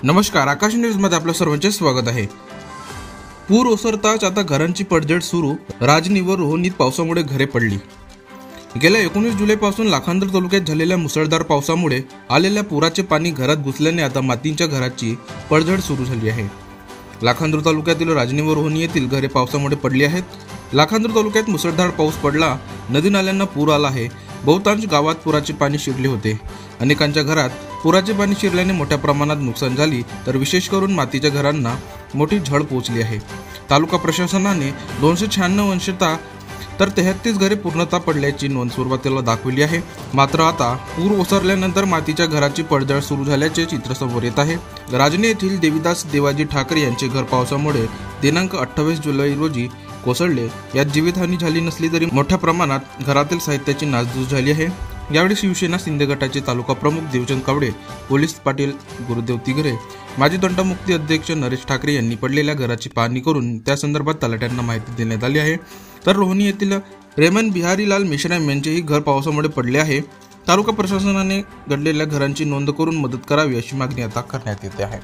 नमस्कार, आकाश न्यूजमध्ये आपलं सर्वांचे स्वागत आहे। पूर ओसरताच आता घरांची पडझड सुरू। राजनी व रोहिणीत पावसामुळे घरे पडली। गेल्या 19 जुलैपासून लाखांदूर तालुक्यात झालेल्या मुसळधार पावसामुळे आलेल्या पुराचे पाणी घरात घुसल्याने आता मातीच्या घराची पडझड सुरू झाली आहे। लाखांदूर तालुक्यातील राजनी व रोहिणी येथील घरे पावसामुळे पडली आहेत। लाखांदूर तालुक्यात मुसळधार पाऊस पडला, नदी नाल्यांना पूर आला आहे। बहुतांश गावात पुराचे पाणी शिरले होते। अनेकांच्या घरात पुराचे पाणी शिरल्याने मोठ्या प्रमाणात नुकसान झाली, तर विशेष करून मातीच्या घरांना मोठी झळ पोहोचली आहे। तालुका प्रशासनाने 296 अंशतः तर 33 घरे पूर्णतः पडल्याची नोंद सुरुवातीला दाखवली आहे। मात्र आता पूर ओसरल्यानंतर मातीच्या घराची पडझड सुरू झाल्याचे चित्र समोर येत आहे। राजनी येथील देवीदास देवाजी ठाकरे यांचे घर पावसामुळे दिनांक 28 जुलै रोजी कोसळले। यात जीवितहानी झाली नसली तरी मोठ्या प्रमाणात घरातील साहित्याची नासधूस झाली आहे। यावेळी शिवसेना शिंदे गटाचे तालुका प्रमुख देवचंद कावडे, पोलीस पाटील गुरुदेव तिगरे, माजी तंटामुक्ती अध्यक्ष नरेश ठाकरे यांनी पडलेल्या घराची पाहणी करून त्या संदर्भात तलाठ्यांना माहिती देण्यात आली आहे। तर रोहिणी येथील रेमन बिहारीलाल मेश्राम यांचेही घर पावसामुळे पडले आहे। तालुका प्रशासनाने घडलेल्या घरांची नोंद करून मदत करावी अशी मागणी आता करण्यात येते आहे।